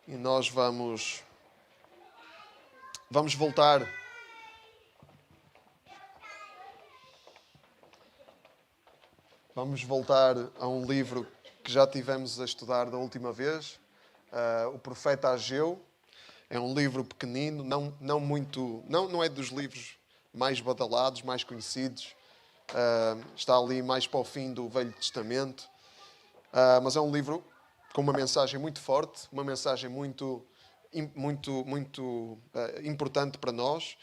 E nós vamos voltar a um livro que já tivemos a estudar da última vez, o Profeta Ageu. É um livro pequenino, não é dos livros mais badalados, mais conhecidos. Está ali mais para o fim do Velho Testamento. Mas é um livro com uma mensagem muito forte, uma mensagem muito importante para nós,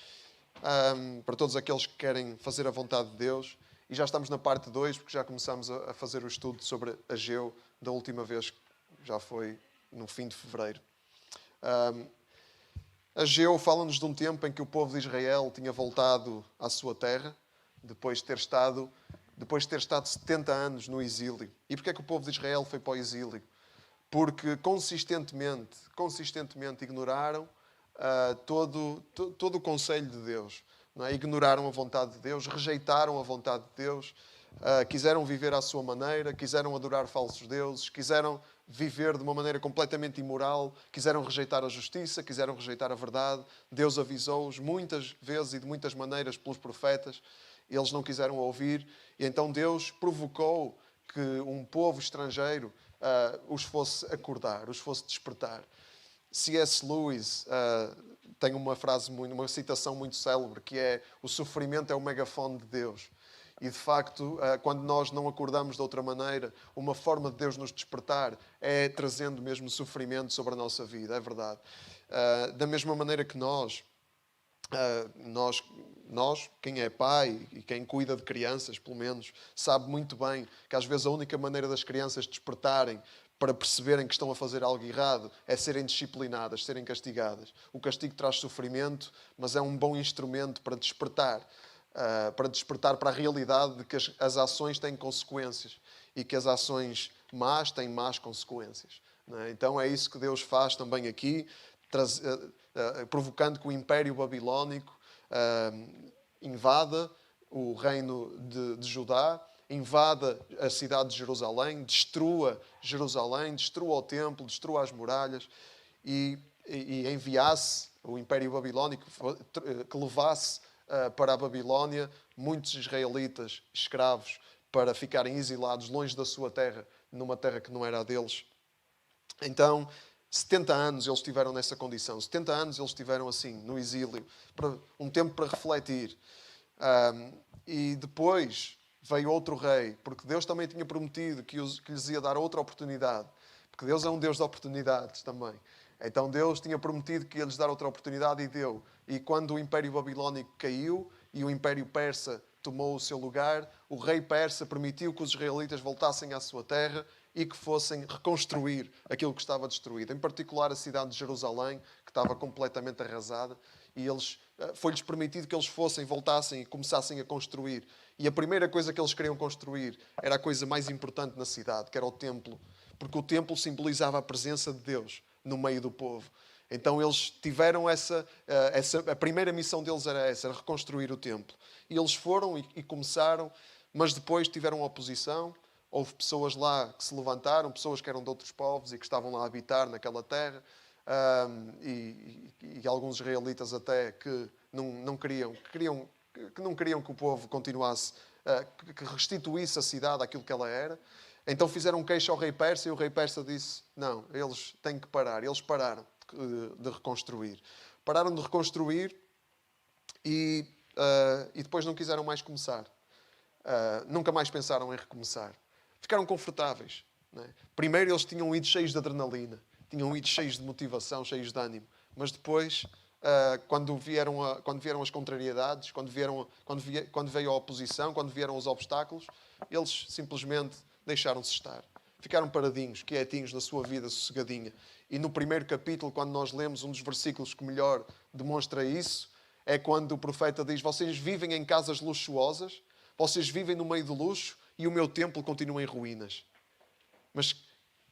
para todos aqueles que querem fazer a vontade de Deus. E já estamos na parte 2, porque já começamos a fazer o estudo sobre Ageu da última vez, que já foi no fim de fevereiro. Ageu fala-nos de um tempo em que o povo de Israel tinha voltado à sua terra, depois de ter estado 70 anos no exílio. E porquê é que o povo de Israel foi para o exílio? Porque consistentemente ignoraram todo o conselho de Deus. Não é? Ignoraram a vontade de Deus, rejeitaram a vontade de Deus, quiseram viver à sua maneira, quiseram adorar falsos deuses, quiseram viver de uma maneira completamente imoral, quiseram rejeitar a justiça, quiseram rejeitar a verdade. Deus avisou-os muitas vezes e de muitas maneiras pelos profetas. Eles não quiseram ouvir. E então Deus provocou que um povo estrangeiro os fosse acordar, os fosse despertar. C.S. Lewis tem uma citação muito célebre, que é: o sofrimento é o megafone de Deus. E, de facto, quando nós não acordamos de outra maneira, uma forma de Deus nos despertar é trazendo mesmo sofrimento sobre a nossa vida, é verdade. Da mesma maneira que nós, quem é pai e quem cuida de crianças, pelo menos, sabe muito bem que às vezes a única maneira das crianças despertarem para perceberem que estão a fazer algo errado é serem disciplinadas, serem castigadas. O castigo traz sofrimento, mas é um bom instrumento para despertar para a realidade de que as ações têm consequências e que as ações más têm más consequências. Não é? Então é isso que Deus faz também aqui, provocando que o Império Babilónico invada o reino de Judá, invada a cidade de Jerusalém, destrua Jerusalém, destrua o templo, destrua as muralhas e enviasse o Império Babilónico que levasse para a Babilónia muitos israelitas escravos para ficarem exilados longe da sua terra, numa terra que não era a deles. Então, 70 anos eles estiveram nessa condição. 70 anos eles estiveram assim, no exílio. Um tempo para refletir. E depois veio outro rei, porque Deus também tinha prometido que lhes ia dar outra oportunidade. Porque Deus é um Deus de oportunidades também. Então Deus tinha prometido que ia lhes dar outra oportunidade e deu. E quando o Império Babilónico caiu e o Império Persa tomou o seu lugar, o rei persa permitiu que os israelitas voltassem à sua terra e que fossem reconstruir aquilo que estava destruído. Em particular a cidade de Jerusalém, que estava completamente arrasada. E foi-lhes permitido que eles voltassem e começassem a construir. E a primeira coisa que eles queriam construir era a coisa mais importante na cidade, que era o templo. Porque o templo simbolizava a presença de Deus no meio do povo. Então eles tiveram a primeira missão deles era essa, era reconstruir o templo. E eles foram e começaram, mas depois tiveram oposição. Houve pessoas lá que se levantaram, pessoas que eram de outros povos e que estavam lá a habitar naquela terra. E alguns israelitas até que não queriam que o povo continuasse, que restituísse a cidade àquilo que ela era. Então fizeram queixa ao rei persa e o rei persa disse: não, eles têm que parar. Eles pararam de reconstruir. Pararam de reconstruir e depois não quiseram mais começar. Nunca mais pensaram em recomeçar. Ficaram confortáveis. Não é? Primeiro eles tinham ido cheios de adrenalina, tinham ido cheios de motivação, cheios de ânimo. Mas depois, quando vieram as contrariedades, quando veio a oposição, quando vieram os obstáculos, eles simplesmente deixaram-se estar. Ficaram paradinhos, quietinhos na sua vida, sossegadinha. E no primeiro capítulo, quando nós lemos um dos versículos que melhor demonstra isso, é quando o profeta diz: vocês vivem em casas luxuosas, vocês vivem no meio do luxo e o meu templo continua em ruínas. Mas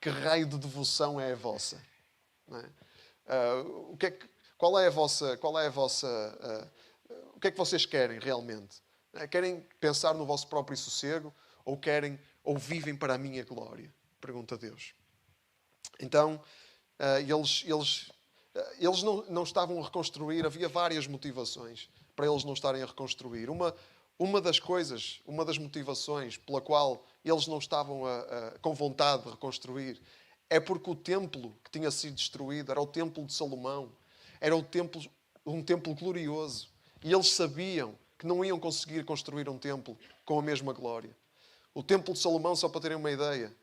que raio de devoção é a vossa? Não é? Qual é a vossa... o que é que vocês querem realmente? Querem pensar no vosso próprio sossego ou vivem para a minha glória? Pergunta Deus. Então, Eles não estavam a reconstruir, havia várias motivações para eles não estarem a reconstruir. Uma das motivações pela qual eles não estavam com vontade de reconstruir é porque o templo que tinha sido destruído era o templo de Salomão. Era um templo glorioso. E eles sabiam que não iam conseguir construir um templo com a mesma glória. O templo de Salomão, só para terem uma ideia,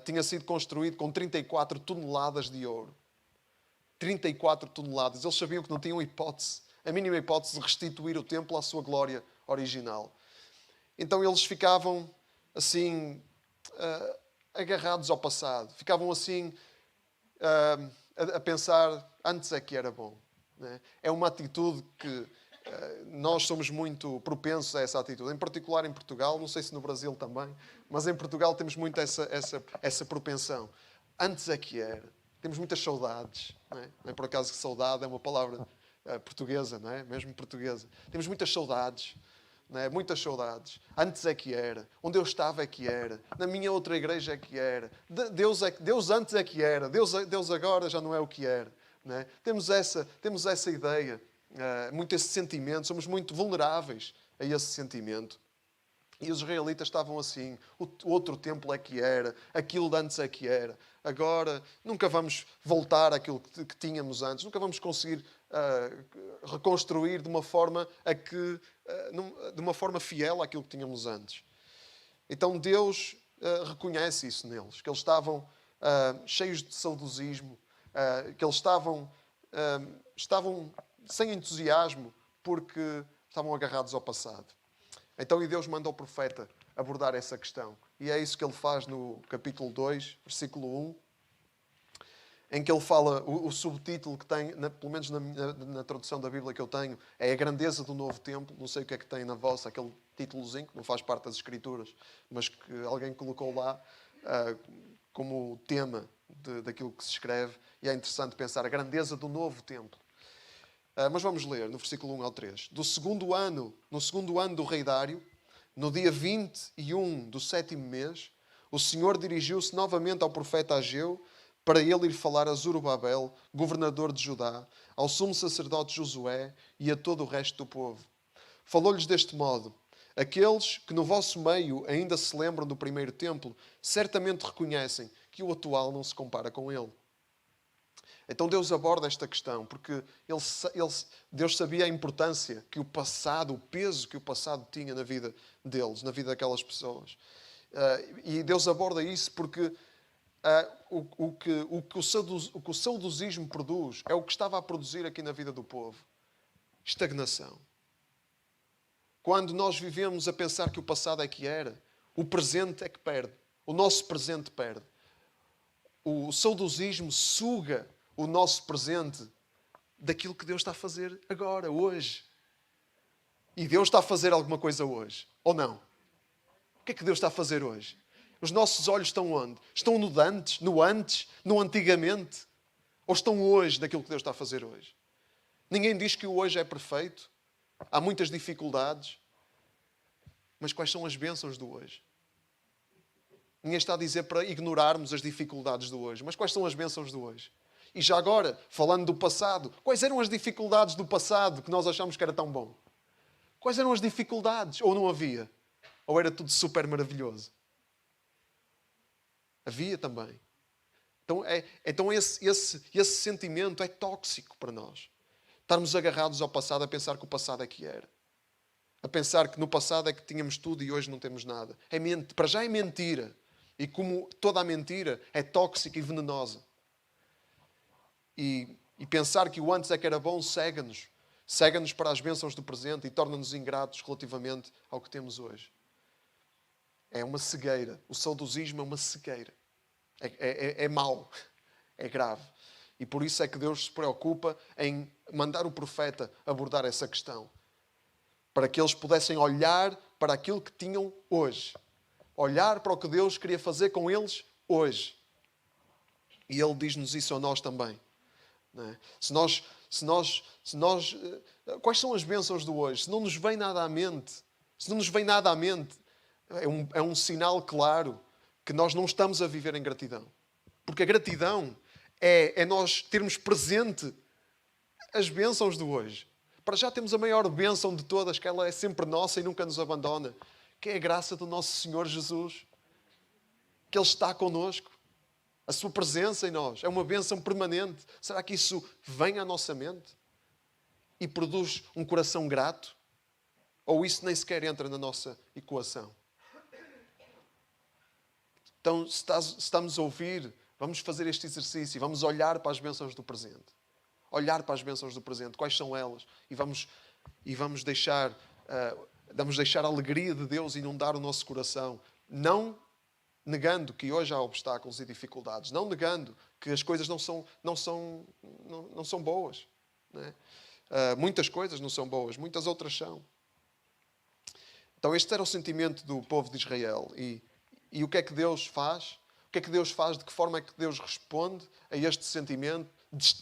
tinha sido construído com 34 toneladas de ouro. 34 toneladas. Eles sabiam que não tinham hipótese, a mínima hipótese de restituir o templo à sua glória original. Então eles ficavam assim, agarrados ao passado. Ficavam assim, a pensar, antes é que era bom. Né? É uma atitude que nós somos muito propensos a essa atitude. Em particular em Portugal, não sei se no Brasil também, mas em Portugal temos muito essa propensão. Antes é que era. Temos muitas saudades. Não é por acaso que saudade é uma palavra portuguesa, não é? Mesmo portuguesa. Temos muitas saudades. Não é? Muitas saudades. Antes é que era. Onde eu estava é que era. Na minha outra igreja é que era. Deus antes é que era. Deus agora já não é o que era. Não é? Temos essa ideia. Muito esse sentimento. Somos muito vulneráveis a esse sentimento. E os israelitas estavam assim. O outro templo é que era. Aquilo de antes é que era. Agora nunca vamos voltar àquilo que tínhamos antes. Nunca vamos conseguir reconstruir de uma forma fiel àquilo que tínhamos antes. Então Deus reconhece isso neles. Que eles estavam cheios de saudosismo. Que eles estavam sem entusiasmo porque estavam agarrados ao passado. Então, e Deus manda o profeta abordar essa questão. E é isso que ele faz no capítulo 2, versículo 1, em que ele fala, o subtítulo que tem, pelo menos na tradução da Bíblia que eu tenho, é a grandeza do novo templo. Não sei o que é que tem na vossa, aquele títulozinho, que não faz parte das Escrituras, mas que alguém colocou lá como tema daquilo que se escreve. E é interessante pensar a grandeza do novo templo. Mas vamos ler no versículo 1 ao 3. No segundo ano do rei Dário, no dia 21 do 7º mês, o Senhor dirigiu-se novamente ao profeta Ageu para ele ir falar a Zorobabel, governador de Judá, ao sumo sacerdote Josué e a todo o resto do povo. Falou-lhes deste modo: aqueles que no vosso meio ainda se lembram do primeiro templo, certamente reconhecem que o atual não se compara com ele. Então Deus aborda esta questão, porque Deus sabia a importância que o passado, o peso que o passado tinha na vida deles, na vida daquelas pessoas. E Deus aborda isso porque o que o saudosismo produz é o que estava a produzir aqui na vida do povo. Estagnação. Quando nós vivemos a pensar que o passado é que era, o presente é que perde. O nosso presente perde. O saudosismo suga o nosso presente daquilo que Deus está a fazer agora, hoje. E Deus está a fazer alguma coisa hoje, ou não? O que é que Deus está a fazer hoje? Os nossos olhos estão onde? Estão no antes, no antigamente? Ou estão hoje naquilo que Deus está a fazer hoje? Ninguém diz que o hoje é perfeito. Há muitas dificuldades. Mas quais são as bênçãos do hoje? Ninguém está a dizer para ignorarmos as dificuldades do hoje. Mas quais são as bênçãos do hoje? E já agora, falando do passado, quais eram as dificuldades do passado que nós achamos que era tão bom? Quais eram as dificuldades? Ou não havia? Ou era tudo super maravilhoso? Havia também. Então esse sentimento é tóxico para nós. Estarmos agarrados ao passado a pensar que o passado é que era. A pensar que no passado é que tínhamos tudo e hoje não temos nada. Para já é mentira. E como toda a mentira é tóxica e venenosa. E pensar que o antes é que era bom cega-nos. Cega-nos para as bênçãos do presente e torna-nos ingratos relativamente ao que temos hoje. É uma cegueira. O saudosismo é uma cegueira. É mau. É grave. E por isso é que Deus se preocupa em mandar o profeta abordar essa questão. Para que eles pudessem olhar para aquilo que tinham hoje. Olhar para o que Deus queria fazer com eles hoje. E Ele diz-nos isso a nós também. Não é? Quais são as bênçãos do hoje? Se não nos vem nada à mente, é um sinal claro que nós não estamos a viver em gratidão. Porque a gratidão é nós termos presente as bênçãos do hoje. Para já temos a maior bênção de todas, que ela é sempre nossa e nunca nos abandona, que é a graça do nosso Senhor Jesus. Que Ele está connosco. A sua presença em nós é uma bênção permanente. Será que isso vem à nossa mente e produz um coração grato? Ou isso nem sequer entra na nossa equação? Então, se estamos a ouvir, vamos fazer este exercício e vamos olhar para as bênçãos do presente. Olhar para as bênçãos do presente. Quais são elas? E vamos deixar a alegria de Deus inundar o nosso coração. Não negando que hoje há obstáculos e dificuldades. Não negando que as coisas não são boas. Não é? Muitas coisas não são boas. Muitas outras são. Então este era o sentimento do povo de Israel. E o que é que Deus faz? O que é que Deus faz? De que forma é que Deus responde a este sentimento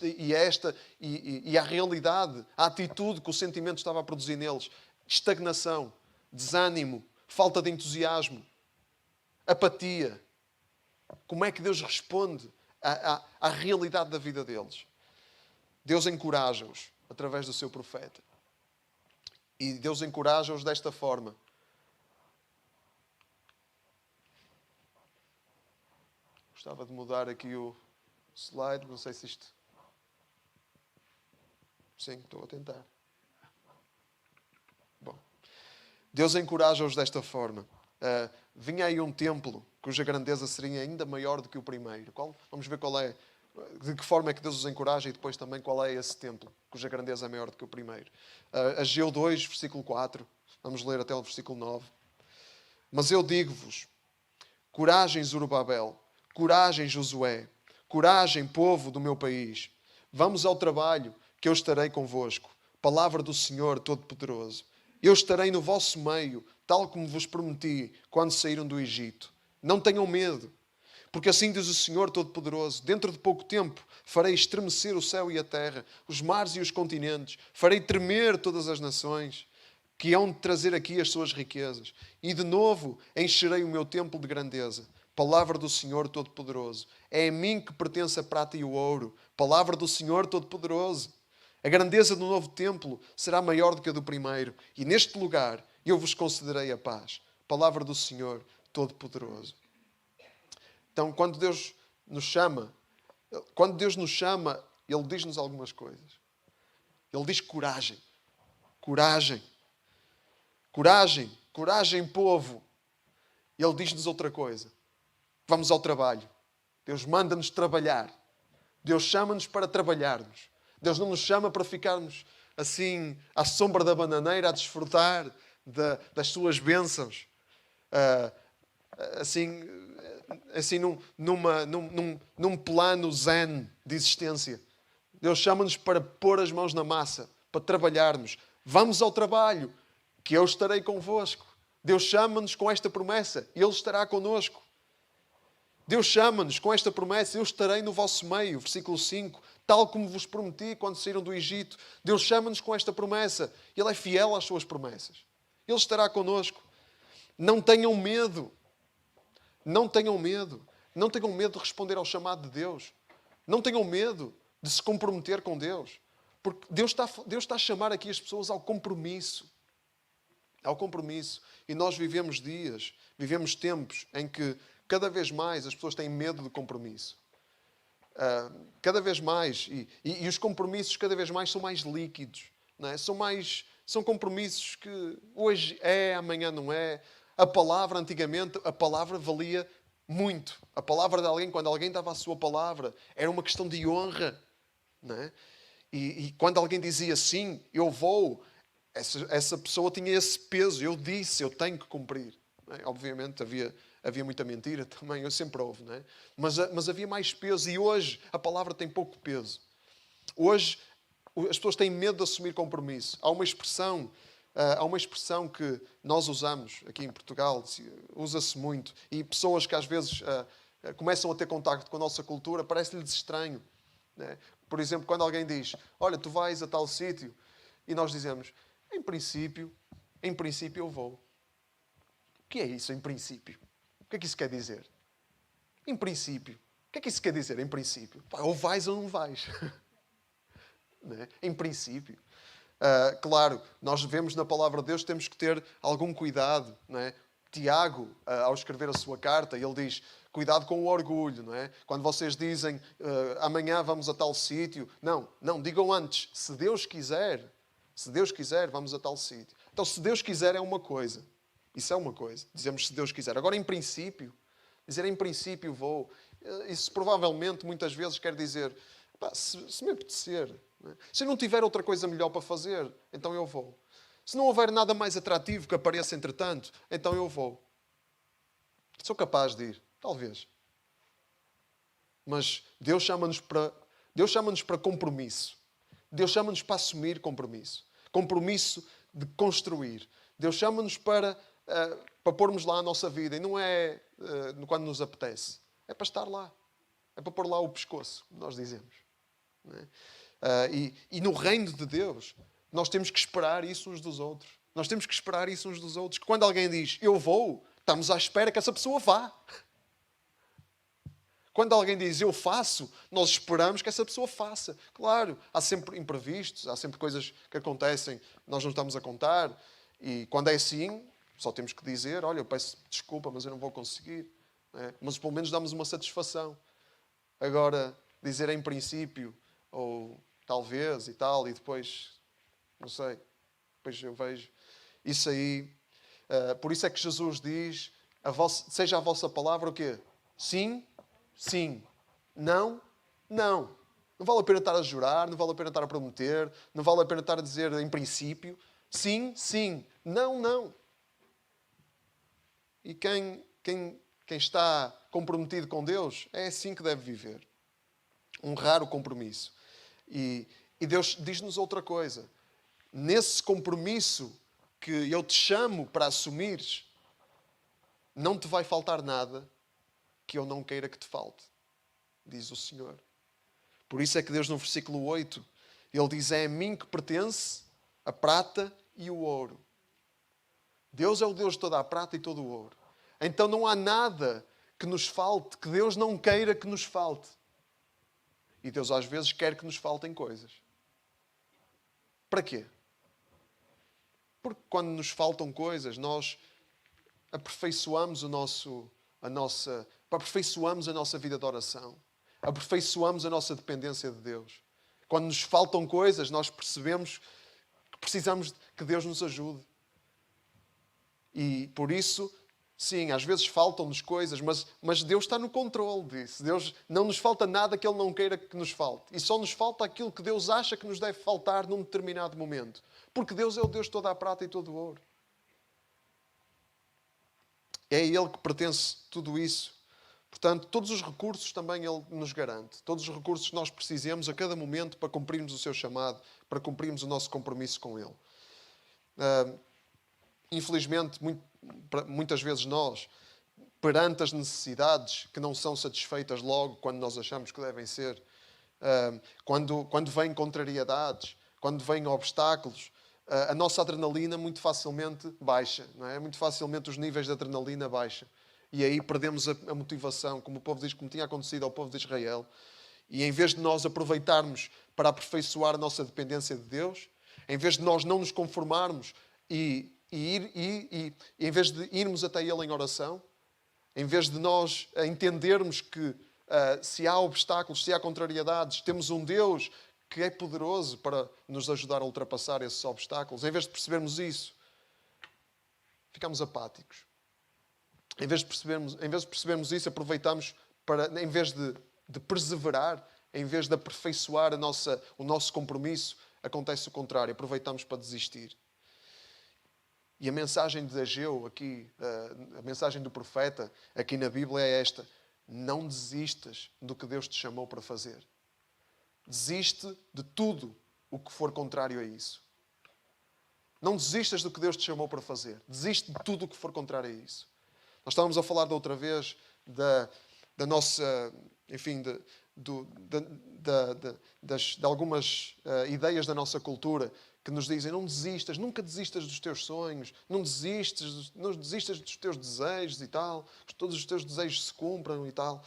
e à realidade, à atitude que o sentimento estava a produzir neles? Estagnação, desânimo, falta de entusiasmo, apatia. Como é que Deus responde à realidade da vida deles? Deus encoraja-os através do seu profeta. E Deus encoraja-os desta forma. Gostava de mudar aqui o slide, não sei se isto... Sim, estou a tentar. Bom. Deus encoraja-os desta forma. Vinha aí um templo cuja grandeza seria ainda maior do que o primeiro. Vamos ver qual é, de que forma é que Deus os encoraja e depois também qual é esse templo cuja grandeza é maior do que o primeiro. Ageu 2, versículo 4. Vamos ler até o versículo 9. Mas eu digo-vos, coragem, Zorobabel, coragem, Josué, coragem, povo do meu país. Vamos ao trabalho, que eu estarei convosco. Palavra do Senhor Todo-Poderoso. Eu estarei no vosso meio, tal como vos prometi quando saíram do Egito. Não tenham medo, porque assim diz o Senhor Todo-Poderoso: dentro de pouco tempo farei estremecer o céu e a terra, os mares e os continentes, farei tremer todas as nações que hão de trazer aqui as suas riquezas. E de novo encherei o meu templo de grandeza. Palavra do Senhor Todo-Poderoso. É a mim que pertence a prata e o ouro. Palavra do Senhor Todo-Poderoso. A grandeza do novo templo será maior do que a do primeiro. E neste lugar eu vos concederei a paz. Palavra do Senhor Todo-Poderoso. Então, quando Deus nos chama, Ele diz-nos algumas coisas. Ele diz coragem. Coragem. Coragem. Coragem, povo. Ele diz-nos outra coisa. Vamos ao trabalho. Deus manda-nos trabalhar. Deus chama-nos para trabalharmos. Deus não nos chama para ficarmos assim à sombra da bananeira a desfrutar das suas bênçãos. Assim num plano zen de existência. Deus chama-nos para pôr as mãos na massa, para trabalharmos. Vamos ao trabalho, que eu estarei convosco. Deus chama-nos com esta promessa, Ele estará connosco. Deus chama-nos com esta promessa: eu estarei no vosso meio, versículo 5, tal como vos prometi quando saíram do Egito. Deus chama-nos com esta promessa. Ele é fiel às suas promessas. Ele estará connosco. Não tenham medo. Não tenham medo. Não tenham medo de responder ao chamado de Deus. Não tenham medo de se comprometer com Deus. Porque Deus está a chamar aqui as pessoas ao compromisso. Ao compromisso. E nós vivemos tempos em que cada vez mais as pessoas têm medo de compromisso. Cada vez mais. E os compromissos cada vez mais são mais líquidos. Não é? São compromissos que hoje é, amanhã não é. A palavra, antigamente, a palavra valia muito. A palavra de alguém, quando alguém dava a sua palavra, era uma questão de honra. Não é? E quando alguém dizia sim, eu vou, essa pessoa tinha esse peso. Eu disse, eu tenho que cumprir. Não é? Obviamente havia muita mentira também, eu sempre houve, não é? Mas havia mais peso e hoje a palavra tem pouco peso. Hoje as pessoas têm medo de assumir compromisso. Há uma expressão que nós usamos aqui em Portugal, usa-se muito, e pessoas que às vezes começam a ter contacto com a nossa cultura, parece-lhes estranho. Não é? Por exemplo, quando alguém diz: olha, tu vais a tal sítio, e nós dizemos: em princípio eu vou. O que é isso, em princípio? O que é que isso quer dizer? Em princípio. O que é que isso quer dizer, em princípio? Pá, ou vais ou não vais. Não é? Em princípio. Claro, nós vemos na palavra de Deus que temos que ter algum cuidado. Não é? Tiago, ao escrever a sua carta, ele diz, cuidado com o orgulho. Não é? Quando vocês dizem, amanhã vamos a tal sítio. Não, digam antes, se Deus quiser, vamos a tal sítio. Então, se Deus quiser é uma coisa. Isso é uma coisa. Dizemos se Deus quiser. Agora, em princípio, dizer em princípio vou, isso provavelmente, muitas vezes, quer dizer, pá, se me apetecer. Não é? Se eu não tiver outra coisa melhor para fazer, então eu vou. Se não houver nada mais atrativo que apareça entretanto, então eu vou. Sou capaz de ir, talvez. Mas Deus chama-nos para compromisso. Deus chama-nos para assumir compromisso. Compromisso de construir. Deus chama-nos para pormos lá a nossa vida. E não é quando nos apetece. É para estar lá. É para pôr lá o pescoço, como nós dizemos. Não é? E no reino de Deus, nós temos que esperar isso uns dos outros. Nós temos que esperar isso uns dos outros. Quando alguém diz, eu vou, estamos à espera que essa pessoa vá. Quando alguém diz, eu faço, nós esperamos que essa pessoa faça. Claro, há sempre imprevistos, há sempre coisas que acontecem, nós não estamos a contar. E quando é assim, só temos que dizer, olha, eu peço desculpa, mas eu não vou conseguir. Não é? Mas pelo menos damos uma satisfação. Agora, dizer em princípio, ou talvez e tal, e depois, não sei, depois eu vejo. Isso aí, por isso é que Jesus diz, seja a vossa palavra o quê? Sim, sim. Não, não. Não vale a pena estar a jurar, não vale a pena estar a prometer, não vale a pena estar a dizer em princípio. Sim, sim. Não, não. E quem está comprometido com Deus, é assim que deve viver. Honrar o compromisso. E Deus diz-nos outra coisa. Nesse compromisso que eu te chamo para assumires, não te vai faltar nada que eu não queira que te falte, diz o Senhor. Por isso é que Deus, no versículo 8, Ele diz, é a mim que pertence a prata e o ouro. Deus é o Deus de toda a prata e todo o ouro. Então não há nada que nos falte, que Deus não queira que nos falte. E Deus às vezes quer que nos faltem coisas. Para quê? Porque quando nos faltam coisas, nós aperfeiçoamos aperfeiçoamos a nossa vida de oração. Aperfeiçoamos a nossa dependência de Deus. Quando nos faltam coisas, nós percebemos que precisamos que Deus nos ajude. E por isso, sim, às vezes faltam-nos coisas, mas Deus está no controle disso. Deus não nos falta nada que Ele não queira que nos falte. E só nos falta aquilo que Deus acha que nos deve faltar num determinado momento. Porque Deus é o Deus de toda a prata e todo o ouro. É a Ele que pertence tudo isso. Portanto, todos os recursos também Ele nos garante. Todos os recursos que nós precisemos a cada momento para cumprirmos o seu chamado, para cumprirmos o nosso compromisso com Ele. Infelizmente, muitas vezes nós, perante as necessidades que não são satisfeitas logo quando nós achamos que devem ser, quando vêm contrariedades, quando vêm obstáculos, a nossa adrenalina muito facilmente baixa. Não é? Muito facilmente os níveis de adrenalina baixam. E aí perdemos a motivação, como o povo diz, como tinha acontecido ao povo de Israel. E em vez de nós aproveitarmos para aperfeiçoar a nossa dependência de Deus, em vez de nós não nos conformarmos e em vez de irmos até Ele em oração, em vez de nós entendermos que se há obstáculos, se há contrariedades, temos um Deus que é poderoso para nos ajudar a ultrapassar esses obstáculos. Em vez de percebermos isso, ficamos apáticos. Em vez de percebermos isso, aproveitamos para, em vez de perseverar, em vez de aperfeiçoar o nosso compromisso, acontece o contrário. Aproveitamos para desistir. E a mensagem de Ageu aqui, a mensagem do profeta aqui na Bíblia é esta: não desistas do que Deus te chamou para fazer. Desiste de tudo o que for contrário a isso. Não desistas do que Deus te chamou para fazer. Desiste de tudo o que for contrário a isso. Nós estávamos a falar da outra vez da nossa, enfim, de algumas ideias da nossa cultura que nos dizem: não desistas, nunca desistas dos teus sonhos, não desistas dos teus desejos e tal, que todos os teus desejos se cumpram e tal.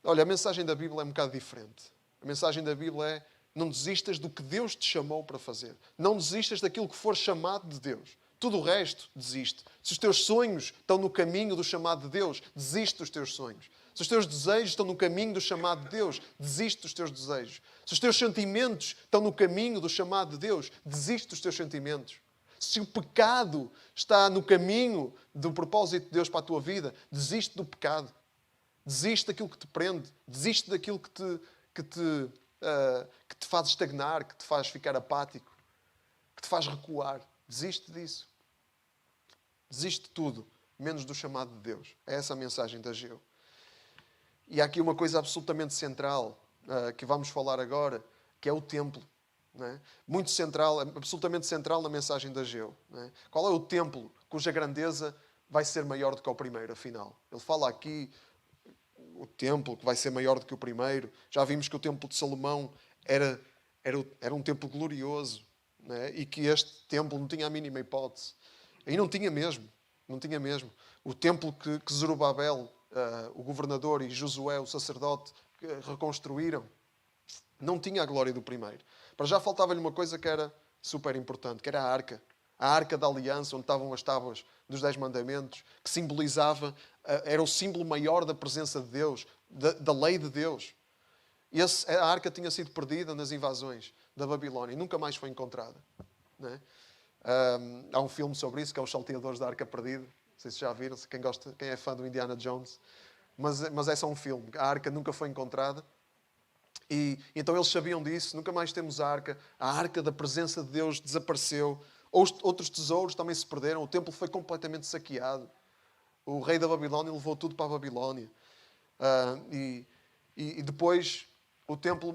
Olha, a mensagem da Bíblia é um bocado diferente. A mensagem da Bíblia é: não desistas do que Deus te chamou para fazer. Não desistas daquilo que for chamado de Deus. Tudo o resto, desiste. Se os teus sonhos estão no caminho do chamado de Deus, desiste dos teus sonhos. Se os teus desejos estão no caminho do chamado de Deus, desiste dos teus desejos. Se os teus sentimentos estão no caminho do chamado de Deus, desiste dos teus sentimentos. Se o pecado está no caminho do propósito de Deus para a tua vida, desiste do pecado. Desiste daquilo que te prende. Desiste daquilo que te faz estagnar, que te faz ficar apático, que te faz recuar. Desiste disso. Desiste de tudo, menos do chamado de Deus. É essa a mensagem da Ageu. E há aqui uma coisa absolutamente central que vamos falar agora, que é o templo. Não é? Muito central, absolutamente central na mensagem da Ageu. Não é? Qual é o templo cuja grandeza vai ser maior do que o primeiro, afinal? Ele fala aqui o templo que vai ser maior do que o primeiro. Já vimos que o templo de Salomão era um templo glorioso, não é? E que este templo não tinha a mínima hipótese. E não tinha mesmo. Não tinha mesmo. O templo que Zorobabel, o governador, e Josué, o sacerdote, reconstruíram, não tinha a glória do primeiro. Para já faltava-lhe uma coisa que era super importante, que era a arca. A arca da aliança, onde estavam as tábuas dos 10 mandamentos, que simbolizava, era o símbolo maior da presença de Deus, da lei de Deus. A arca tinha sido perdida nas invasões da Babilónia e nunca mais foi encontrada. Não é? Há um filme sobre isso, que é Os Salteadores da Arca Perdida. Não sei se já viram, quem é fã do Indiana Jones. Mas é só um filme. A arca nunca foi encontrada. E então eles sabiam disso. Nunca mais temos a arca da presença de Deus desapareceu. Outros tesouros também se perderam. O templo foi completamente saqueado. O rei da Babilónia levou tudo para a Babilónia. E depois,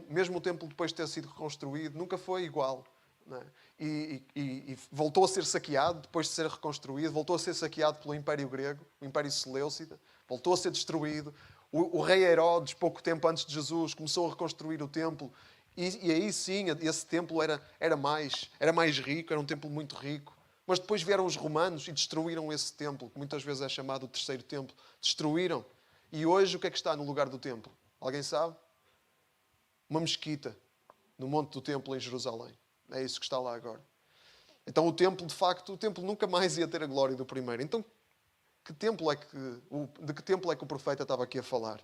mesmo o templo depois de ter sido reconstruído, nunca foi igual. Não é? E voltou a ser saqueado, depois de ser reconstruído, voltou a ser saqueado pelo Império Grego, o Império Seleucida, voltou a ser destruído. O rei Herodes, pouco tempo antes de Jesus, começou a reconstruir o templo. E aí sim, esse templo era mais rico, era um templo muito rico. Mas depois vieram os romanos e destruíram esse templo, que muitas vezes é chamado o terceiro templo. Destruíram. E hoje o que é que está no lugar do templo? Alguém sabe? Uma mesquita no monte do templo em Jerusalém. É isso que está lá agora. Então o templo, de facto, nunca mais ia ter a glória do primeiro. Então, de que templo é que o profeta estava aqui a falar?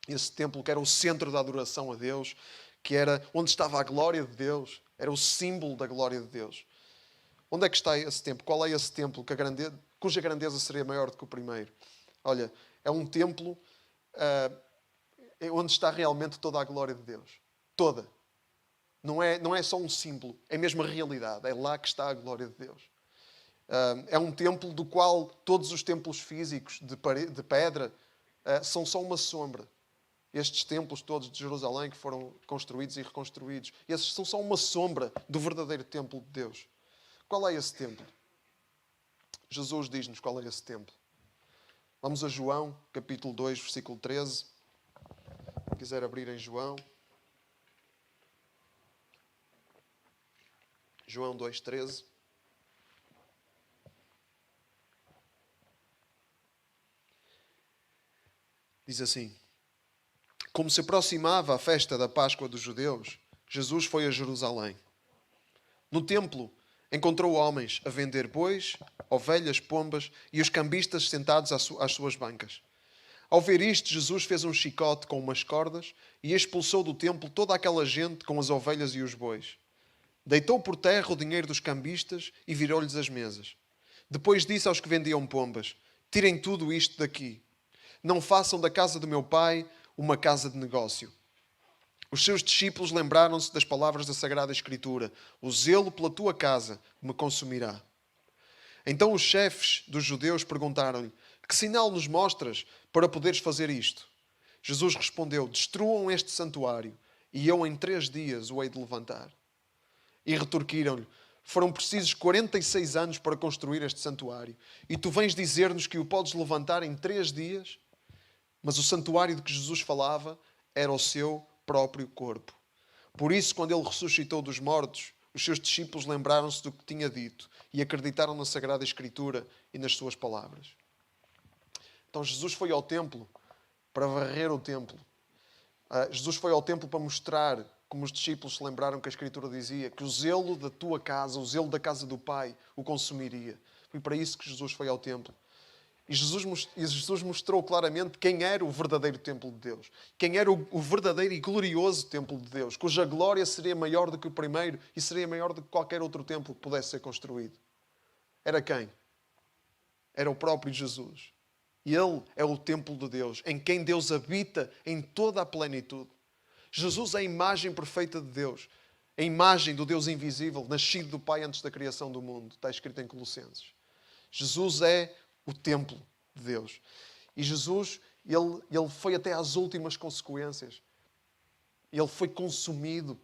Esse templo que era o centro da adoração a Deus, que era onde estava a glória de Deus, era o símbolo da glória de Deus. Onde é que está esse templo? Qual é esse templo cuja grandeza seria maior do que o primeiro? Olha, é um templo onde está realmente toda a glória de Deus. Toda. Não é só um símbolo, é mesmo a realidade. É lá que está a glória de Deus. É um templo do qual todos os templos físicos de pedra são só uma sombra. Estes templos todos de Jerusalém que foram construídos e reconstruídos, esses são só uma sombra do verdadeiro templo de Deus. Qual é esse templo? Jesus diz-nos qual é esse templo. Vamos a João, capítulo 2, versículo 13. Se quiser abrir em João. João 2,13. Diz assim: como se aproximava a festa da Páscoa dos judeus, Jesus foi a Jerusalém. No templo, encontrou homens a vender bois, ovelhas, pombas e os cambistas sentados às suas bancas. Ao ver isto, Jesus fez um chicote com umas cordas e expulsou do templo toda aquela gente com as ovelhas e os bois. Deitou por terra o dinheiro dos cambistas e virou-lhes as mesas. Depois disse aos que vendiam pombas: tirem tudo isto daqui. Não façam da casa do meu pai uma casa de negócio. Os seus discípulos lembraram-se das palavras da Sagrada Escritura: o zelo pela tua casa me consumirá. Então os chefes dos judeus perguntaram-lhe: que sinal nos mostras para poderes fazer isto? Jesus respondeu: destruam este santuário e eu em 3 dias o hei de levantar. E retorquiram-lhe: foram precisos 46 anos para construir este santuário e tu vens dizer-nos que o podes levantar em 3 dias? Mas o santuário de que Jesus falava era o seu próprio corpo. Por isso, quando ele ressuscitou dos mortos, os seus discípulos lembraram-se do que tinha dito e acreditaram na Sagrada Escritura e nas suas palavras. Então Jesus foi ao templo para varrer o templo, Jesus foi ao templo para mostrar, como os discípulos se lembraram que a Escritura dizia, que o zelo da tua casa, o zelo da casa do Pai, o consumiria. Foi para isso que Jesus foi ao templo. E Jesus mostrou claramente quem era o verdadeiro templo de Deus. Quem era o verdadeiro e glorioso templo de Deus, cuja glória seria maior do que o primeiro e seria maior do que qualquer outro templo que pudesse ser construído. Era quem? Era o próprio Jesus. E Ele é o templo de Deus, em quem Deus habita em toda a plenitude. Jesus é a imagem perfeita de Deus. A imagem do Deus invisível, nascido do Pai antes da criação do mundo. Está escrito em Colossenses. Jesus é o templo de Deus. E Jesus, ele foi até às últimas consequências. Ele foi consumido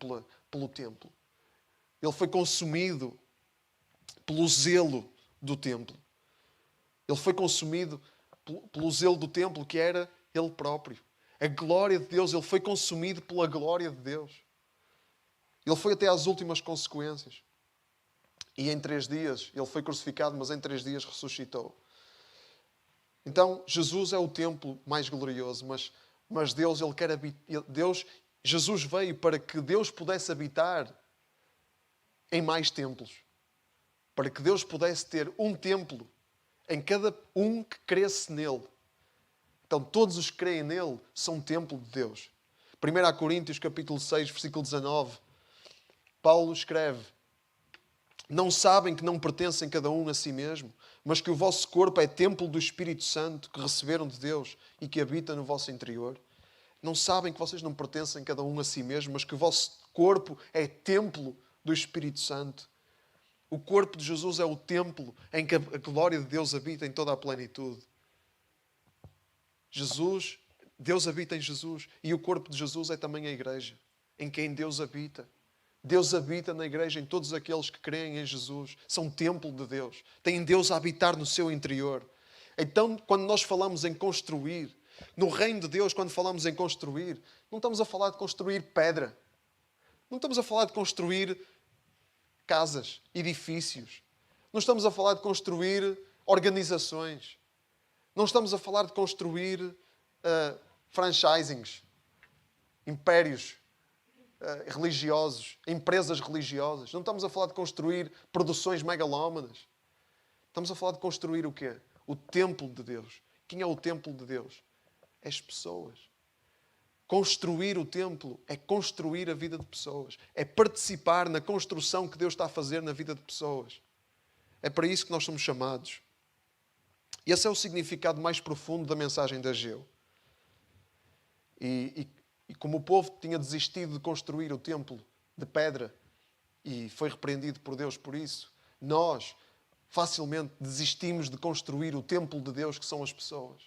pelo templo. Ele foi consumido pelo zelo do templo. Ele foi consumido pelo zelo do templo, que era Ele próprio. A glória de Deus, Ele foi consumido pela glória de Deus. Ele foi até às últimas consequências. E em 3 dias, Ele foi crucificado, mas em 3 dias ressuscitou. Então, Jesus é o templo mais glorioso, mas Deus, Ele quer habitar. Jesus veio para que Deus pudesse habitar em mais templos. Para que Deus pudesse ter um templo em cada um que cresce nele. Então, todos os que creem nele são templo de Deus. 1 Coríntios, capítulo 6, versículo 19. Paulo escreve: não sabem que não pertencem cada um a si mesmo, mas que o vosso corpo é templo do Espírito Santo que receberam de Deus e que habita no vosso interior? Não sabem que vocês não pertencem cada um a si mesmo, mas que o vosso corpo é templo do Espírito Santo? O corpo de Jesus é o templo em que a glória de Deus habita em toda a plenitude. Deus habita em Jesus, e o corpo de Jesus é também a igreja, em quem Deus habita. Deus habita na igreja em todos aqueles que creem em Jesus. São templo de Deus. Têm Deus a habitar no seu interior. Então, quando nós falamos em construir, no reino de Deus, quando falamos em construir, não estamos a falar de construir pedra. Não estamos a falar de construir casas, edifícios. Não estamos a falar de construir organizações. Não estamos a falar de construir franchisings, impérios religiosos, empresas religiosas. Não estamos a falar de construir produções megalómanas. Estamos a falar de construir o quê? O templo de Deus. Quem é o templo de Deus? É as pessoas. Construir o templo é construir a vida de pessoas. É participar na construção que Deus está a fazer na vida de pessoas. É para isso que nós somos chamados. E esse é o significado mais profundo da mensagem de Ageu. E como o povo tinha desistido de construir o templo de pedra e foi repreendido por Deus por isso, nós facilmente desistimos de construir o templo de Deus, que são as pessoas.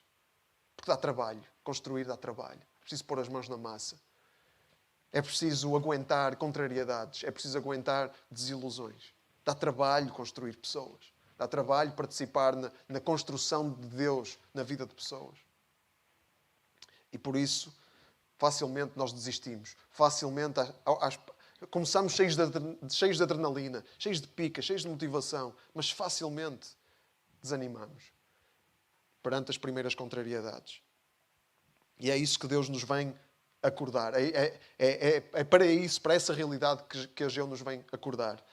Porque dá trabalho. Construir dá trabalho. É preciso pôr as mãos na massa. É preciso aguentar contrariedades. É preciso aguentar desilusões. Dá trabalho construir pessoas. Dá trabalho participar na construção de Deus na vida de pessoas. E por isso, facilmente nós desistimos. Facilmente começamos cheios de adrenalina, cheios de pica, cheios de motivação, mas facilmente desanimamos perante as primeiras contrariedades. E é isso que Deus nos vem acordar. É para isso, para essa realidade que Ageu nos vem acordar.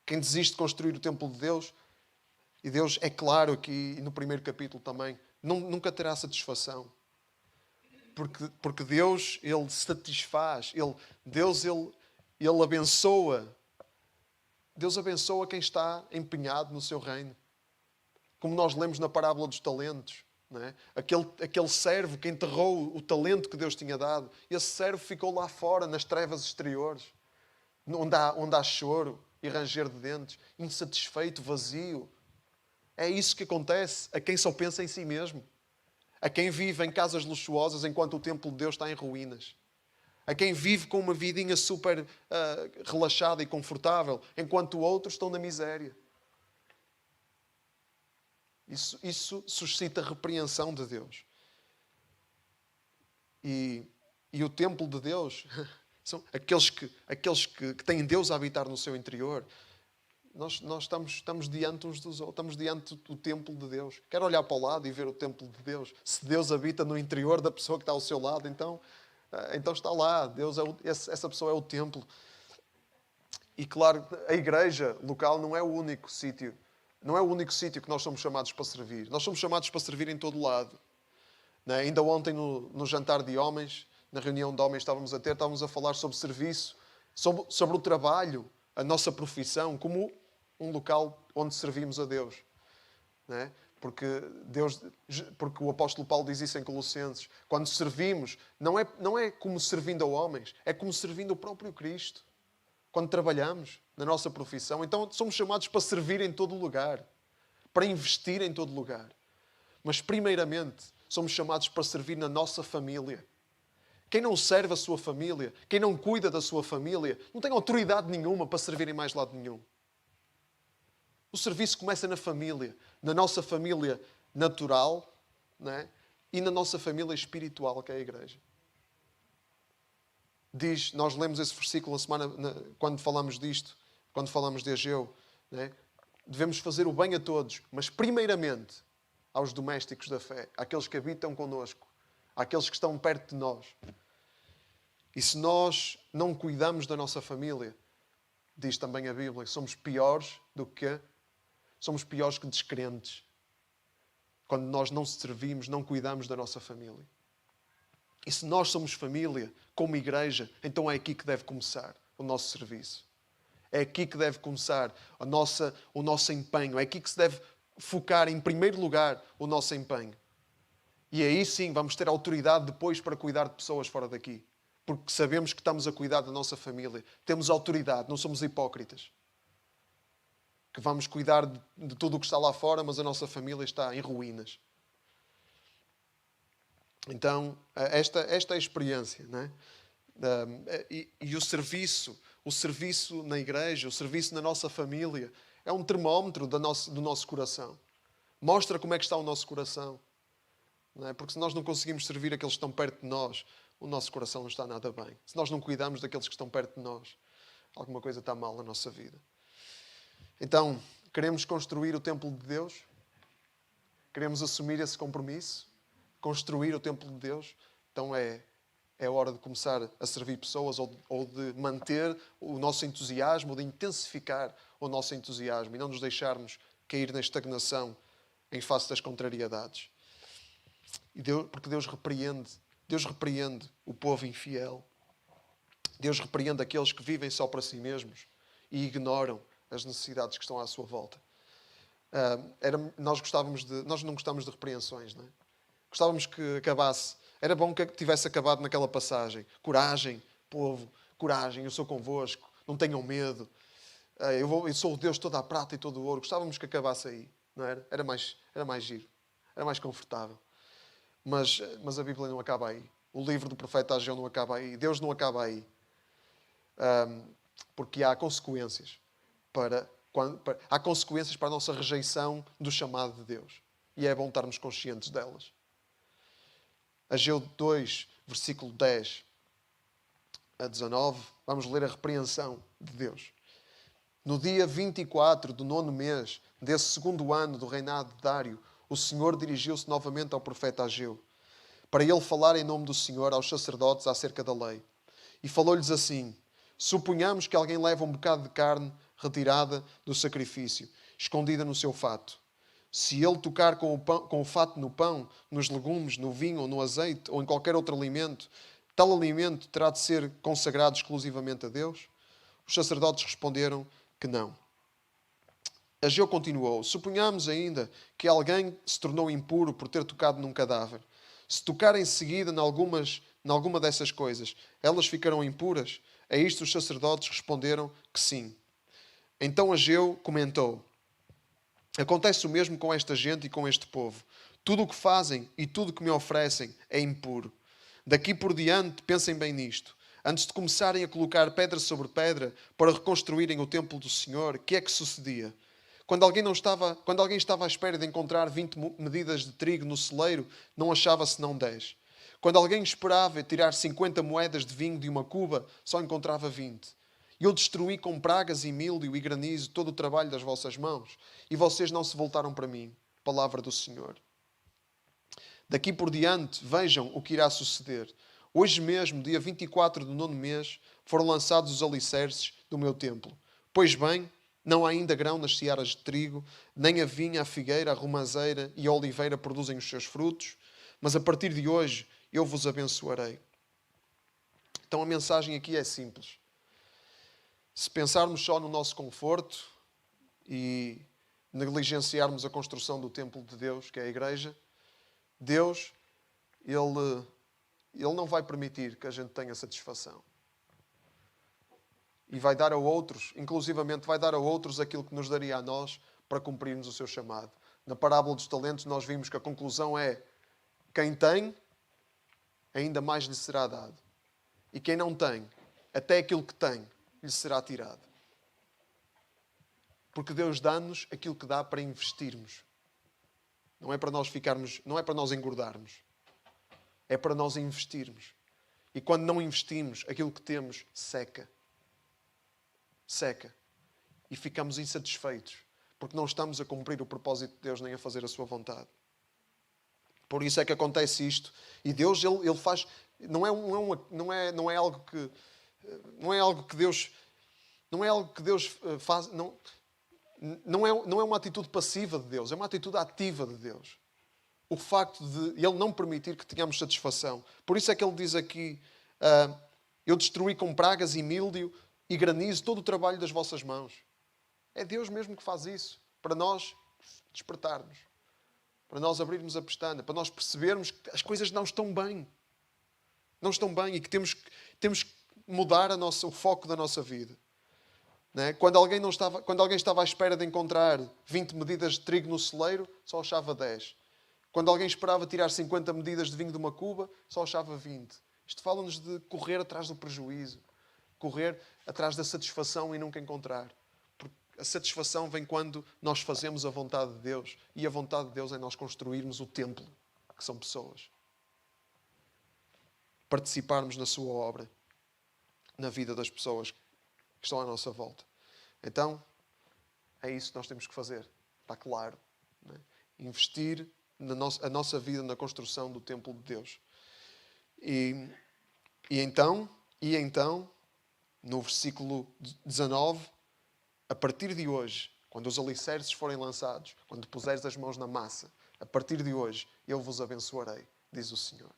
Quem desiste de construir o templo de Deus, e Deus, é claro aqui no primeiro capítulo também, nunca terá satisfação. Porque Deus, Ele satisfaz, Deus abençoa. Deus abençoa quem está empenhado no seu reino. Como nós lemos na parábola dos talentos. Não é? Aquele servo que enterrou o talento que Deus tinha dado, esse servo ficou lá fora, nas trevas exteriores, onde há choro e ranger de dentes, insatisfeito, vazio. É isso que acontece a quem só pensa em si mesmo. A quem vive em casas luxuosas enquanto o templo de Deus está em ruínas. A quem vive com uma vidinha super relaxada e confortável, enquanto outros estão na miséria. Isso suscita repreensão de Deus. E o templo de Deus são aqueles que têm Deus a habitar no seu interior. Nós estamos diante uns dos outros, estamos diante do templo de Deus. Quero olhar para o lado e ver o templo de Deus. Se Deus habita no interior da pessoa que está ao seu lado, então Então está lá, Deus essa pessoa é o templo. E claro, a igreja local não é o único sítio. Não é o único sítio que nós somos chamados para servir. Nós somos chamados para servir em todo lado. Não é? Ainda ontem, no jantar de homens, na reunião de homens estávamos a falar sobre serviço, sobre o trabalho, a nossa profissão, como um local onde servimos a Deus. Não é? Porque o apóstolo Paulo diz isso em Colossenses. Quando servimos, não é como servindo a homens, é como servindo o próprio Cristo. Quando trabalhamos na nossa profissão, então somos chamados para servir em todo lugar, para investir em todo lugar. Mas primeiramente, somos chamados para servir na nossa família. Quem não serve a sua família, quem não cuida da sua família, não tem autoridade nenhuma para servir em mais lado nenhum. O serviço começa na família, na nossa família natural, não é? E na nossa família espiritual, que é a igreja. Nós lemos esse versículo quando falamos disto, quando falamos de Ageu, não é? Devemos fazer o bem a todos, mas primeiramente aos domésticos da fé, àqueles que habitam connosco, àqueles que estão perto de nós. E se nós não cuidamos da nossa família, diz também a Bíblia, somos piores que descrentes. Quando nós não servimos, não cuidamos da nossa família. E se nós somos família, como igreja, então é aqui que deve começar o nosso serviço. É aqui que deve começar o nosso empenho. É aqui que se deve focar em primeiro lugar o nosso empenho. E aí sim vamos ter autoridade depois para cuidar de pessoas fora daqui. Porque sabemos que estamos a cuidar da nossa família. Temos autoridade, não somos hipócritas. Que vamos cuidar de tudo o que está lá fora, mas a nossa família está em ruínas. Então, esta é a experiência, não é? E o serviço na igreja, o serviço na nossa família, é um termómetro do nosso coração. Mostra como é que está o nosso coração. Não é? Porque se nós não conseguimos servir aqueles que estão perto de nós, o nosso coração não está nada bem. Se nós não cuidamos daqueles que estão perto de nós, alguma coisa está mal na nossa vida. Então, queremos construir o templo de Deus? Queremos assumir esse compromisso? Construir o templo de Deus? Então é hora de começar a servir pessoas ou de manter o nosso entusiasmo, ou de intensificar o nosso entusiasmo e não nos deixarmos cair na estagnação em face das contrariedades. Porque Deus repreende o povo infiel. Deus repreende aqueles que vivem só para si mesmos e ignoram as necessidades que estão à sua volta. Nós não gostávamos de repreensões, não é? Gostávamos que acabasse. Era bom que tivesse acabado naquela passagem. Coragem, povo, coragem, eu sou convosco, não tenham medo. Eu sou o Deus toda a prata e todo o ouro. Gostávamos que acabasse aí, não era? Era mais giro, era mais confortável. Mas a Bíblia não acaba aí. O livro do profeta Ageu não acaba aí. Deus não acaba aí. Porque há consequências há consequências para a nossa rejeição do chamado de Deus. E é bom estarmos conscientes delas. Ageu 2, versículo 10 a 19, vamos ler a repreensão de Deus. No dia 24 do 9º mês desse 2º ano do reinado de Dário, o Senhor dirigiu-se novamente ao profeta Ageu, para ele falar em nome do Senhor aos sacerdotes acerca da lei. E falou-lhes assim: suponhamos que alguém leva um bocado de carne retirada do sacrifício, escondida no seu fato. Se ele tocar com o fato no pão, nos legumes, no vinho ou no azeite, ou em qualquer outro alimento, tal alimento terá de ser consagrado exclusivamente a Deus? Os sacerdotes responderam que não. Ageu continuou: suponhamos ainda que alguém se tornou impuro por ter tocado num cadáver. Se tocar em seguida em alguma dessas coisas, elas ficarão impuras? A isto os sacerdotes responderam que sim. Então Ageu comentou: acontece o mesmo com esta gente e com este povo. Tudo o que fazem e tudo o que me oferecem é impuro. Daqui por diante, pensem bem nisto. Antes de começarem a colocar pedra sobre pedra para reconstruírem o templo do Senhor, o que é que sucedia? Quando alguém estava à espera de encontrar 20 medidas de trigo no celeiro, não achava senão 10. Quando alguém esperava tirar 50 moedas de vinho de uma cuba, só encontrava 20. Eu destruí com pragas e míldio e granizo todo o trabalho das vossas mãos, e vocês não se voltaram para mim. Palavra do Senhor. Daqui por diante, vejam o que irá suceder. Hoje mesmo, dia 24 do 9º mês, foram lançados os alicerces do meu templo. Pois bem, não há ainda grão nas searas de trigo, nem a vinha, a figueira, a romazeira e a oliveira produzem os seus frutos, mas a partir de hoje eu vos abençoarei. Então a mensagem aqui é simples. Se pensarmos só no nosso conforto e negligenciarmos a construção do templo de Deus, que é a igreja, Deus, Ele não vai permitir que a gente tenha satisfação. E vai dar a outros, inclusivamente vai dar a outros aquilo que nos daria a nós para cumprirmos o seu chamado. Na parábola dos talentos nós vimos que a conclusão é: quem tem, ainda mais lhe será dado. E quem não tem, até aquilo que tem, lhe será tirado. Porque Deus dá-nos aquilo que dá para investirmos. Não é para nós ficarmos, não é para nós engordarmos. É para nós investirmos. E quando não investimos, aquilo que temos seca. Seca. E ficamos insatisfeitos. Porque não estamos a cumprir o propósito de Deus nem a fazer a sua vontade. Por isso é que acontece isto. E Deus, Ele faz... Não é algo que Deus faz... Não é uma atitude passiva de Deus. É uma atitude ativa de Deus. O facto de Ele não permitir que tenhamos satisfação. Por isso é que Ele diz aqui: eu destruí com pragas e míldio e granizo todo o trabalho das vossas mãos. É Deus mesmo que faz isso. Para nós despertarmos. Para nós abrirmos a pestana. Para nós percebermos que as coisas não estão bem. Não estão bem e que temos que mudar o foco da nossa vida. Não é? Quando alguém estava à espera de encontrar 20 medidas de trigo no celeiro, só achava 10. Quando alguém esperava tirar 50 medidas de vinho de uma cuba, só achava 20. Isto fala-nos de correr atrás do prejuízo. Correr atrás da satisfação e nunca encontrar. Porque a satisfação vem quando nós fazemos a vontade de Deus. E a vontade de Deus é nós construirmos o templo, que são pessoas. Participarmos na sua obra, na vida das pessoas que estão à nossa volta. Então, é isso que nós temos que fazer. Está claro. Não é? Investir a nossa vida na construção do templo de Deus. E então, no versículo 19, a partir de hoje, quando os alicerces forem lançados, quando puseres as mãos na massa, a partir de hoje, eu vos abençoarei, diz o Senhor.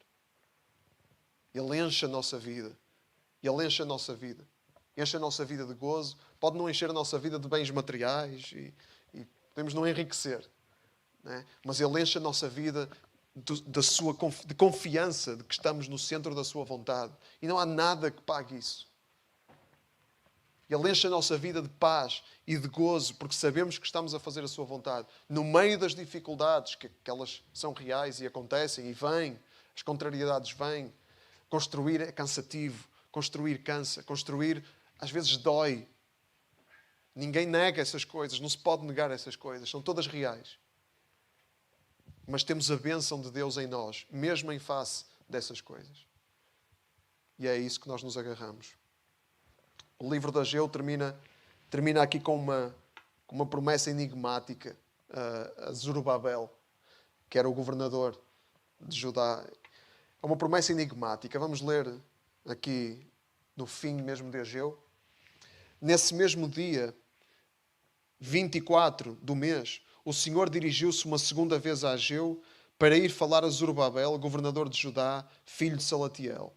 Ele enche a nossa vida. Ele enche a nossa vida. Enche a nossa vida de gozo. Pode não encher a nossa vida de bens materiais e podemos não enriquecer. Não é? Mas Ele enche a nossa vida de confiança de que estamos no centro da sua vontade. E não há nada que pague isso. Ele enche a nossa vida de paz e de gozo porque sabemos que estamos a fazer a sua vontade. No meio das dificuldades, que elas são reais e acontecem e vêm, as contrariedades vêm. Construir é cansativo. Construir cansa. Construir às vezes dói. Ninguém nega essas coisas. Não se pode negar essas coisas. São todas reais. Mas temos a bênção de Deus em nós, mesmo em face dessas coisas. E é isso que nós nos agarramos. O livro de Ageu termina aqui com uma promessa enigmática a Zorobabel, que era o governador de Judá. É uma promessa enigmática. Vamos ler aqui no fim mesmo de Ageu. Nesse mesmo dia, 24 do mês, o Senhor dirigiu-se uma segunda vez a Ageu para ir falar a Zorobabel, governador de Judá, filho de Salatiel.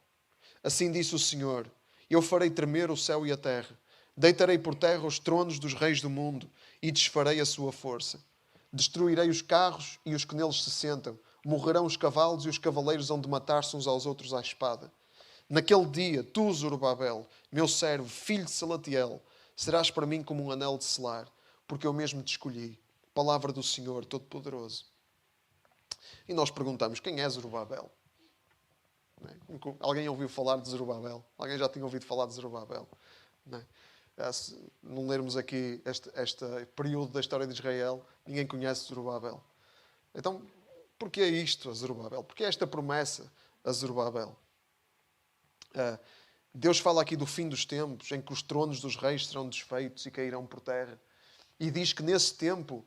Assim disse o Senhor: eu farei tremer o céu e a terra. Deitarei por terra os tronos dos reis do mundo e desfarei a sua força. Destruirei os carros e os que neles se sentam. Morrerão os cavalos e os cavaleiros hão de matar-se uns aos outros à espada. Naquele dia, tu, Zorobabel, meu servo, filho de Salatiel, serás para mim como um anel de selar, porque eu mesmo te escolhi. Palavra do Senhor Todo-Poderoso. E nós perguntamos: quem é Zorobabel? Alguém ouviu falar de Zorobabel? Alguém já tinha ouvido falar de Zorobabel? Se não lermos aqui este período da história de Israel, ninguém conhece Zorobabel. Então, porquê isto a Zorobabel? Porquê esta promessa a Zorobabel? Deus fala aqui do fim dos tempos, em que os tronos dos reis serão desfeitos e cairão por terra. E diz que nesse tempo,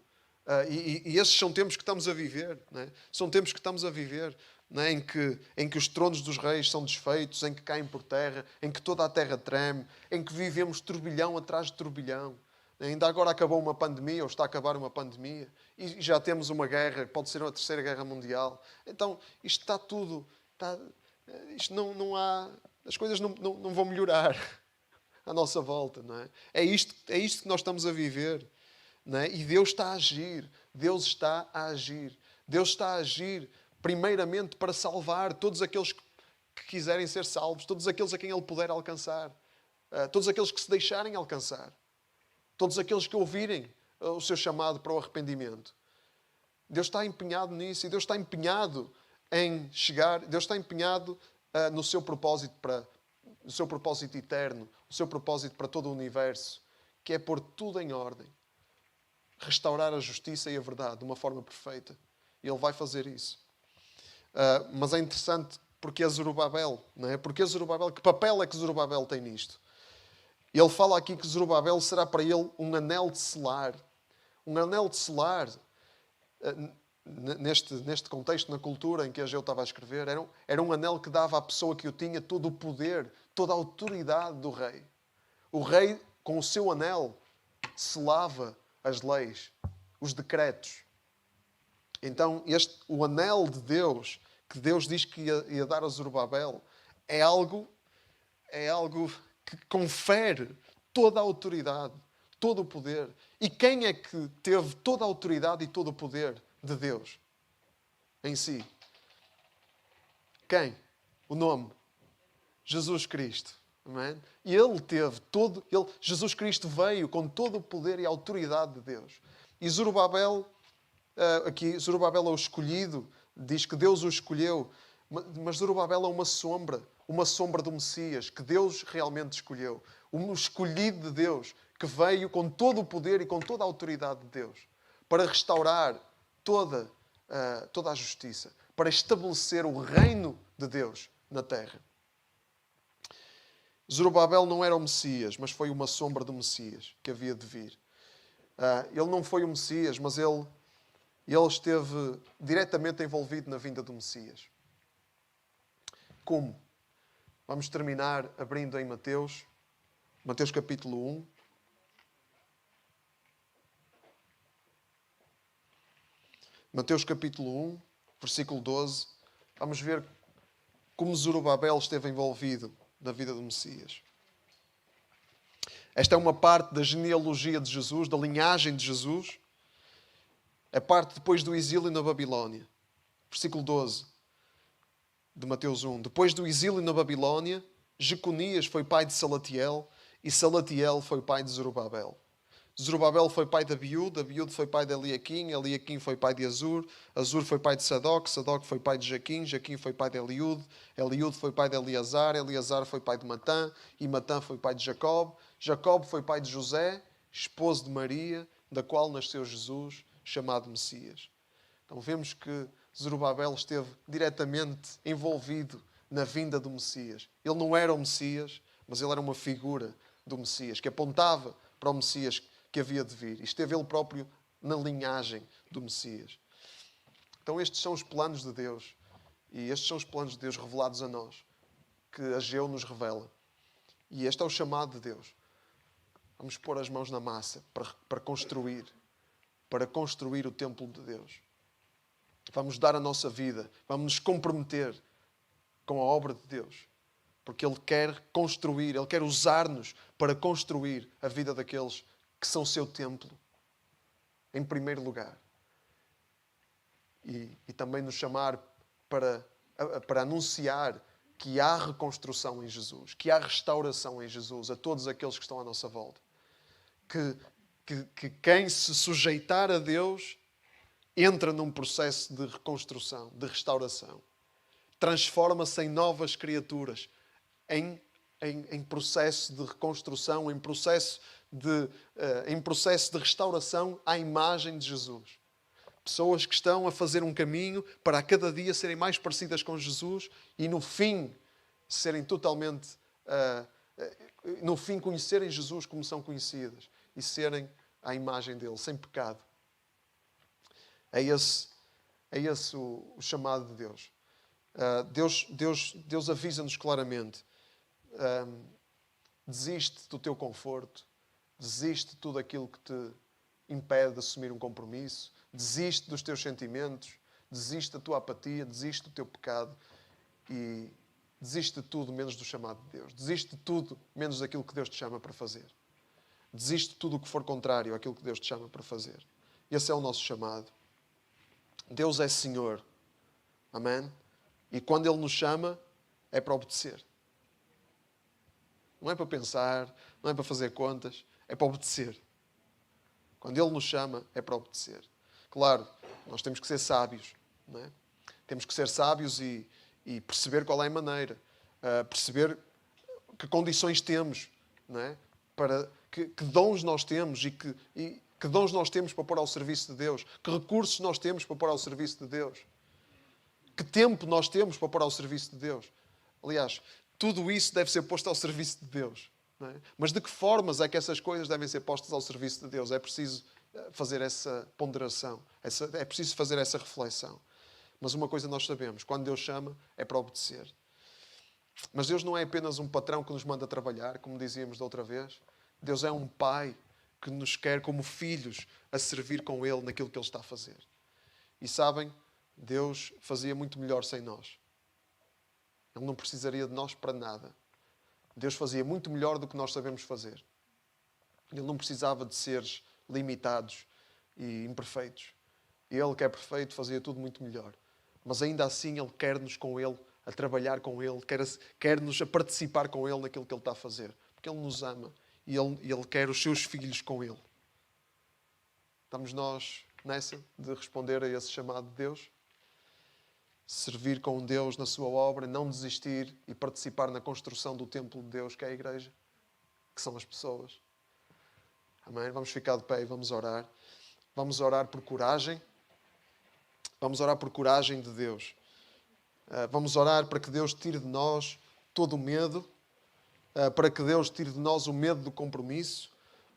e esses são tempos que estamos a viver, não é? São tempos que estamos a viver. não é? Em que os tronos dos reis são desfeitos, em que caem por terra, em que toda a terra treme, em que vivemos turbilhão atrás de turbilhão. Ainda agora acabou uma pandemia, ou está a acabar uma pandemia, e já temos uma guerra, pode ser uma terceira guerra mundial. Então, isto está tudo... isto não há... As coisas não vão melhorar à nossa volta, não é? É isto que nós estamos a viver, não é? E Deus está a agir. Deus está a agir. Deus está a agir primeiramente para salvar todos aqueles que quiserem ser salvos, todos aqueles a quem Ele puder alcançar, todos aqueles que se deixarem alcançar, todos aqueles que ouvirem o seu chamado para o arrependimento. Deus está empenhado nisso, e Deus está empenhado em chegar, Deus está empenhado no seu propósito no seu propósito eterno, o seu propósito para todo o universo, que é pôr tudo em ordem, restaurar a justiça e a verdade de uma forma perfeita. E Ele vai fazer isso. Mas é interessante porque é Zorobabel, não é? Porque é Zorobabel, que papel é que Zorobabel tem nisto? Ele fala aqui que Zorobabel será para ele um anel de selar. Um anel de selar, neste contexto, na cultura em que Ageu estava a escrever, era um anel que dava à pessoa que o tinha todo o poder, toda a autoridade do rei. O rei, com o seu anel, selava as leis, os decretos. Então, o anel de Deus, que Deus diz que ia dar a Zorobabel, é algo que confere toda a autoridade, todo o poder. E quem é que teve toda a autoridade e todo o poder de Deus em si? Quem? O nome. Jesus Cristo. Amém? E Ele teve todo... Jesus Cristo veio com todo o poder e a autoridade de Deus. E Zorobabel, aqui, Zorobabel é o escolhido, diz que Deus o escolheu, mas Zorobabel é uma sombra do Messias, que Deus realmente escolheu. Um escolhido de Deus, que veio com todo o poder e com toda a autoridade de Deus, para restaurar toda a justiça, para estabelecer o reino de Deus na terra. Zorobabel não era o Messias, mas foi uma sombra do Messias que havia de vir. Ele não foi o Messias, mas ele esteve diretamente envolvido na vinda do Messias. Como? Vamos terminar abrindo em Mateus capítulo 1. Mateus capítulo 1, versículo 12. Vamos ver como Zorobabel esteve envolvido na vida do Messias. Esta é uma parte da genealogia de Jesus, da linhagem de Jesus. A parte depois do exílio na Babilónia. Versículo 12 de Mateus 1. Depois do exílio na Babilónia, Jeconias foi pai de Salatiel e Salatiel foi pai de Zorobabel. Zorobabel foi pai de Abiúde, Abiúde foi pai de Eliaquim, Eliaquim foi pai de Azur, Azur foi pai de Sadoc, Sadoc foi pai de Jaquim, Jaquim foi pai de Eliúde, Eliúde foi pai de Eleazar, Eleazar foi pai de Matã, e Matã foi pai de Jacob, Jacob foi pai de José, esposo de Maria, da qual nasceu Jesus, chamado Messias. Então vemos que Zorobabel esteve diretamente envolvido na vinda do Messias. Ele não era o Messias, mas ele era uma figura do Messias, que apontava para o Messias que havia de vir. E esteve ele próprio na linhagem do Messias. Então estes são os planos de Deus. E estes são os planos de Deus revelados a nós, que Ageu nos revela. E este é o chamado de Deus. Vamos pôr as mãos na massa para construir o templo de Deus. Vamos dar a nossa vida, vamos nos comprometer com a obra de Deus. Porque Ele quer construir, Ele quer usar-nos para construir a vida daqueles que são o seu templo, em primeiro lugar. E também nos chamar para anunciar que há reconstrução em Jesus, que há restauração em Jesus a todos aqueles que estão à nossa volta. Que quem se sujeitar a Deus entra num processo de reconstrução, de restauração. Transforma-se em novas criaturas, em processo de reconstrução, em processo de restauração à imagem de Jesus. Pessoas que estão a fazer um caminho para a cada dia serem mais parecidas com Jesus e no fim serem totalmente... no fim conhecerem Jesus como são conhecidas e serem à imagem dele, sem pecado. É esse o chamado de Deus. Deus avisa-nos claramente. Desiste do teu conforto. Desiste de tudo aquilo que te impede de assumir um compromisso. Desiste dos teus sentimentos. Desiste da tua apatia. Desiste do teu pecado. E desiste de tudo menos do chamado de Deus. Desiste de tudo menos daquilo que Deus te chama para fazer. Desiste de tudo o que for contrário àquilo que Deus te chama para fazer. Esse é o nosso chamado. Deus é Senhor. Amém? E quando Ele nos chama, é para obedecer. Não é para pensar, não é para fazer contas, é para obedecer. Quando Ele nos chama, é para obedecer. Claro, nós temos que ser sábios. Não é? Temos que ser sábios e perceber qual é a maneira. Perceber que condições temos. Não é? Para que dons nós temos e que dons nós temos para pôr ao serviço de Deus. Que recursos nós temos para pôr ao serviço de Deus. Que tempo nós temos para pôr ao serviço de Deus. Aliás, tudo isso deve ser posto ao serviço de Deus. Não é? Mas de que formas é que essas coisas devem ser postas ao serviço de Deus? É preciso fazer essa ponderação. É preciso fazer essa reflexão. Mas uma coisa nós sabemos. Quando Deus chama, é para obedecer. Mas Deus não é apenas um patrão que nos manda trabalhar, como dizíamos da outra vez. Deus é um Pai que nos quer como filhos a servir com Ele naquilo que Ele está a fazer. E sabem, Deus fazia muito melhor sem nós. Ele não precisaria de nós para nada. Deus fazia muito melhor do que nós sabemos fazer. Ele não precisava de seres limitados e imperfeitos. Ele, que é perfeito, fazia tudo muito melhor. Mas ainda assim Ele quer-nos com Ele, a trabalhar com Ele, quer-nos a participar com Ele naquilo que Ele está a fazer. Porque Ele nos ama e Ele quer os seus filhos com Ele. Estamos nós nessa de responder a esse chamado de Deus? Servir com Deus na sua obra, não desistir e participar na construção do templo de Deus, que é a igreja, que são as pessoas. Amém? Vamos ficar de pé e vamos orar. Vamos orar por coragem. Vamos orar por coragem de Deus. Vamos orar para que Deus tire de nós todo o medo, para que Deus tire de nós o medo do compromisso,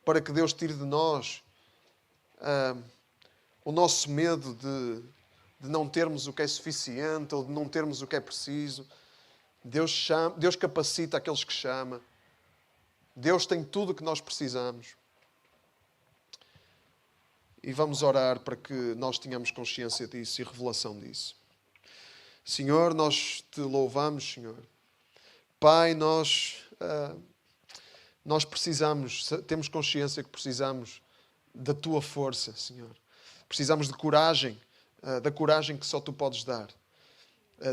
para que Deus tire de nós o nosso medo de não termos o que é suficiente ou de não termos o que é preciso. Deus capacita aqueles que chama. Deus tem tudo o que nós precisamos. E vamos orar para que nós tenhamos consciência disso e revelação disso. Senhor, nós te louvamos, Senhor. Pai, nós precisamos, temos consciência que precisamos da tua força, Senhor. Precisamos de coragem, da coragem que só tu podes dar.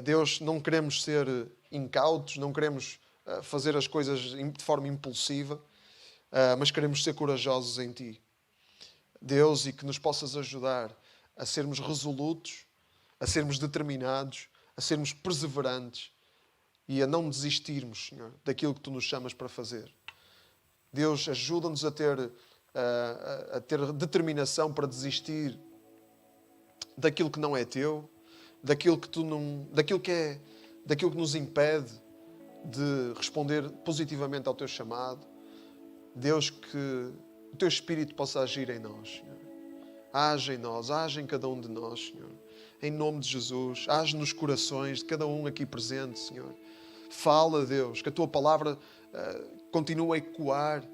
Deus, não queremos ser incautos, não queremos fazer as coisas de forma impulsiva, mas queremos ser corajosos em ti. Deus, e que nos possas ajudar a sermos resolutos, a sermos determinados, a sermos perseverantes e a não desistirmos, Senhor, daquilo que tu nos chamas para fazer. Deus, ajuda-nos a ter determinação para desistir daquilo que não é teu, daquilo que nos impede de responder positivamente ao teu chamado. Deus, que o teu Espírito possa agir em nós, Senhor. Age em nós, age em cada um de nós, Senhor. Em nome de Jesus, age nos corações de cada um aqui presente, Senhor. Fala, Deus, que a tua palavra continue a ecoar,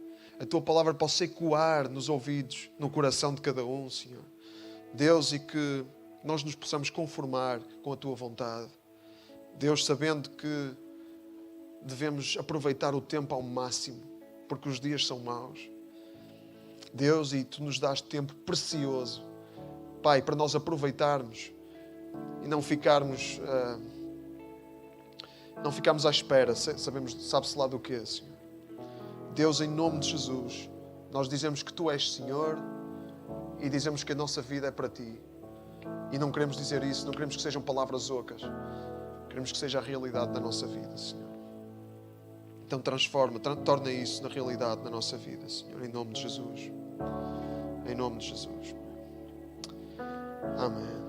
a tua palavra possa ecoar nos ouvidos, no coração de cada um, Senhor. Deus, e que nós nos possamos conformar com a tua vontade. Deus, sabendo que devemos aproveitar o tempo ao máximo, porque os dias são maus. Deus, e tu nos dás tempo precioso, Pai, para nós aproveitarmos e não ficarmos à espera, sabe-se lá do quê, Senhor. Deus, em nome de Jesus, nós dizemos que tu és Senhor e dizemos que a nossa vida é para ti. E não queremos dizer isso, não queremos que sejam palavras ocas. Queremos que seja a realidade da nossa vida, Senhor. Então torna isso na realidade da nossa vida, Senhor, em nome de Jesus. Em nome de Jesus. Amém.